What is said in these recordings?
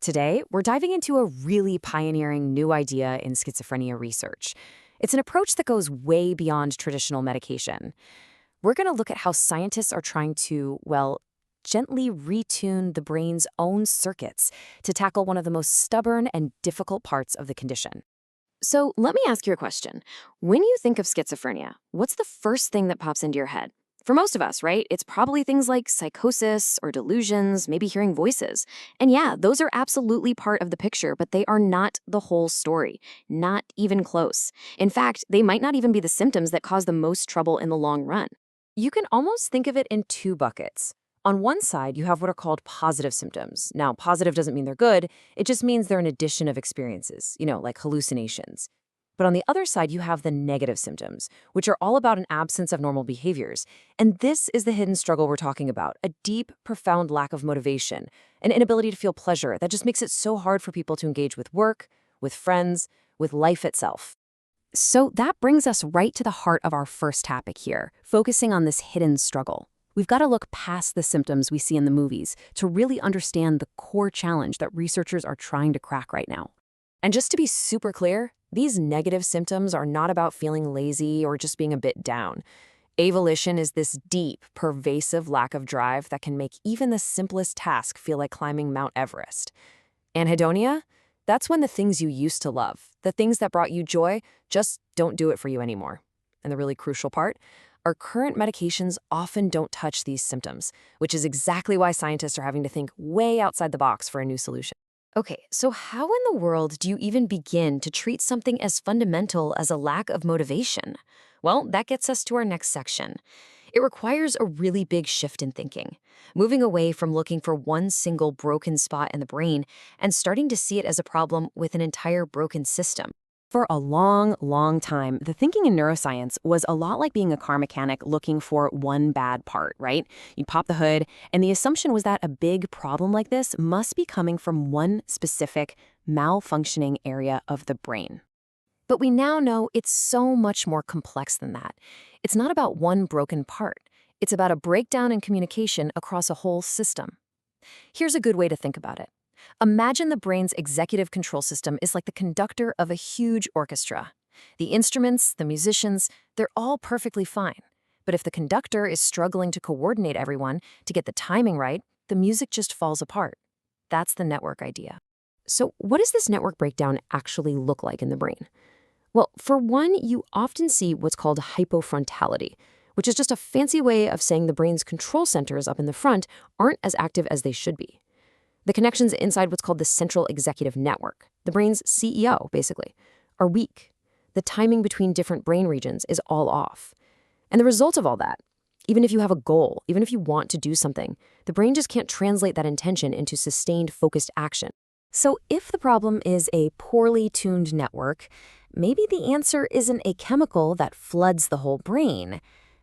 Today, we're diving into a really pioneering new idea in schizophrenia research. It's an approach that goes way beyond traditional medication. We're going to look at how scientists are trying to, well, gently retune the brain's own circuits to tackle one of the most stubborn and difficult parts of the condition. So let me ask you a question. When you think of schizophrenia, what's the first thing that pops into your head? For most of us, right, it's probably things like psychosis or delusions, maybe hearing voices. And yeah, those are absolutely part of the picture, but they are not the whole story, not even close. In fact, they might not even be the symptoms that cause the most trouble in the long run. You can almost think of it in two buckets. On one side, you have what are called positive symptoms. Now, positive doesn't mean they're good, it just means they're an addition of experiences, like hallucinations. But on the other side, you have the negative symptoms, which are all about an absence of normal behaviors. And this is the hidden struggle we're talking about, a deep, profound lack of motivation, an inability to feel pleasure that just makes it so hard for people to engage with work, with friends, with life itself. So that brings us right to the heart of our first topic here, focusing on this hidden struggle. We've got to look past the symptoms we see in the movies to really understand the core challenge that researchers are trying to crack right now. And just to be super clear, these negative symptoms are not about feeling lazy or just being a bit down. Avolition is this deep, pervasive lack of drive that can make even the simplest task feel like climbing Mount Everest. Anhedonia? That's when the things you used to love, the things that brought you joy, just don't do it for you anymore. And the really crucial part? Our current medications often don't touch these symptoms, which is exactly why scientists are having to think way outside the box for a new solution. Okay, so how in the world do you even begin to treat something as fundamental as a lack of motivation? Well, that gets us to our next section. It requires a really big shift in thinking, moving away from looking for one single broken spot in the brain and starting to see it as a problem with an entire broken system. For a long, long time, the thinking in neuroscience was a lot like being a car mechanic looking for one bad part, right? You'd pop the hood, and the assumption was that a big problem like this must be coming from one specific malfunctioning area of the brain. But we now know it's so much more complex than that. It's not about one broken part. It's about a breakdown in communication across a whole system. Here's a good way to think about it. Imagine the brain's executive control system is like the conductor of a huge orchestra. The instruments, the musicians, they're all perfectly fine. But if the conductor is struggling to coordinate everyone to get the timing right, the music just falls apart. That's the network idea. So what does this network breakdown actually look like in the brain? Well, for one, you often see what's called hypofrontality, which is just a fancy way of saying the brain's control centers up in the front aren't as active as they should be. The connections inside what's called the central executive network, the brain's CEO, basically, are weak. The timing between different brain regions is all off. And the result of all that, even if you have a goal, even if you want to do something, the brain just can't translate that intention into sustained, focused action. So if the problem is a poorly tuned network, maybe the answer isn't a chemical that floods the whole brain.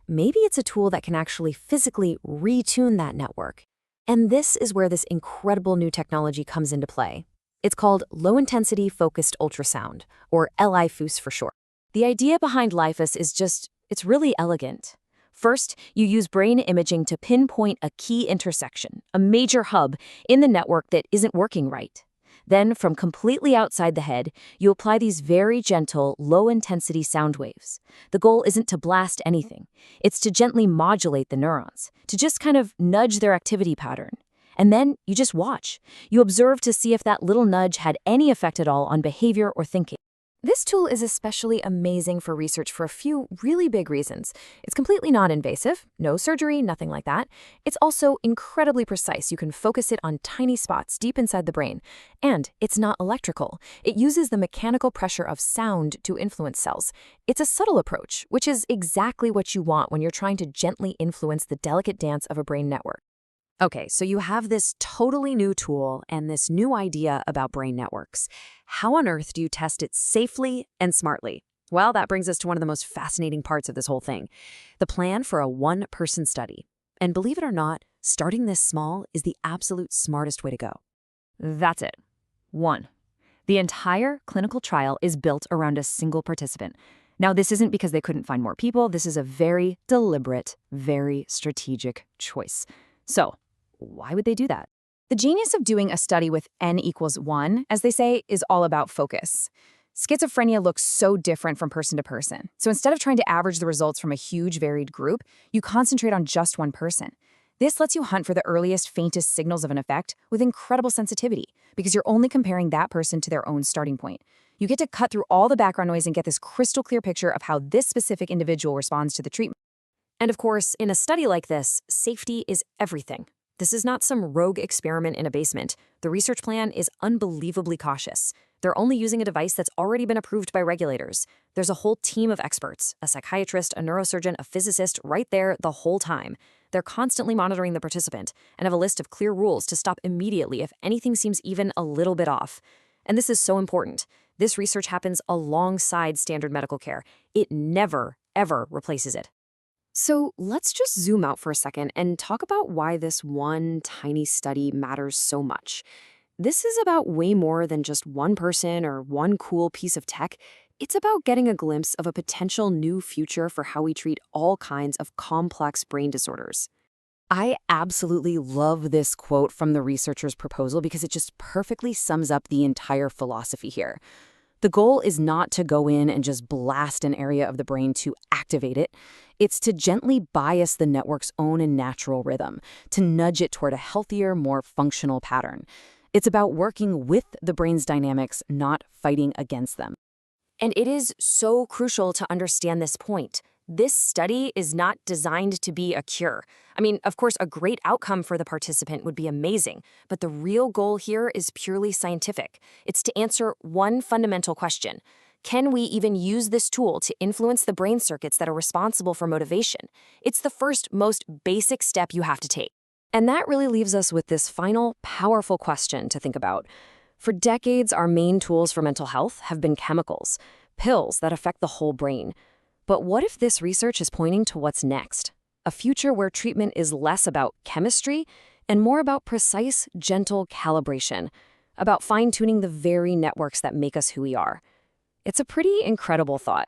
Maybe it's a tool that can actually physically retune that network. And this is where this incredible new technology comes into play. It's called low-intensity focused ultrasound, or LI-FUS for short. The idea behind LI-FUS is it's really elegant. First, you use brain imaging to pinpoint a key intersection, a major hub in the network that isn't working right. Then, from completely outside the head, you apply these very gentle, low-intensity sound waves. The goal isn't to blast anything. It's to gently modulate the neurons, to just kind of nudge their activity pattern. And then you just watch. You observe to see if that little nudge had any effect at all on behavior or thinking. This tool is especially amazing for research for a few really big reasons. It's completely non-invasive, no surgery, nothing like that. It's also incredibly precise. You can focus it on tiny spots deep inside the brain. And it's not electrical. It uses the mechanical pressure of sound to influence cells. It's a subtle approach, which is exactly what you want when you're trying to gently influence the delicate dance of a brain network. Okay, so you have this totally new tool and this new idea about brain networks. How on earth do you test it safely and smartly? Well, that brings us to one of the most fascinating parts of this whole thing, the plan for a one-person study. And believe it or not, starting this small is the absolute smartest way to go. That's it. 1. The entire clinical trial is built around a single participant. Now, this isn't because they couldn't find more people. This is a very deliberate, very strategic choice. So, why would they do that? The genius of doing a study with n equals 1, as they say, is all about focus. Schizophrenia looks so different from person to person. So instead of trying to average the results from a huge varied group, you concentrate on just one person. This lets you hunt for the earliest, faintest signals of an effect with incredible sensitivity, because you're only comparing that person to their own starting point. You get to cut through all the background noise and get this crystal clear picture of how this specific individual responds to the treatment. And of course, in a study like this, safety is everything. This is not some rogue experiment in a basement. The research plan is unbelievably cautious. They're only using a device that's already been approved by regulators. There's a whole team of experts, a psychiatrist, a neurosurgeon, a physicist, right there the whole time. They're constantly monitoring the participant and have a list of clear rules to stop immediately if anything seems even a little bit off. And this is so important. This research happens alongside standard medical care. It never, ever replaces it. So let's just zoom out for a second and talk about why this one tiny study matters so much. This is about way more than just one person or one cool piece of tech. It's about getting a glimpse of a potential new future for how we treat all kinds of complex brain disorders. I absolutely love this quote from the researchers' proposal because it just perfectly sums up the entire philosophy here. The goal is not to go in and just blast an area of the brain to activate it. It's to gently bias the network's own and natural rhythm, to nudge it toward a healthier, more functional pattern. It's about working with the brain's dynamics, not fighting against them. And it is so crucial to understand this point. This study is not designed to be a cure. I mean, of course, a great outcome for the participant would be amazing, but the real goal here is purely scientific. It's to answer one fundamental question. Can we even use this tool to influence the brain circuits that are responsible for motivation? It's the first, most basic step you have to take. And that really leaves us with this final, powerful question to think about. For decades, our main tools for mental health have been chemicals, pills that affect the whole brain. But what if this research is pointing to what's next? A future where treatment is less about chemistry and more about precise, gentle calibration, about fine-tuning the very networks that make us who we are. It's a pretty incredible thought.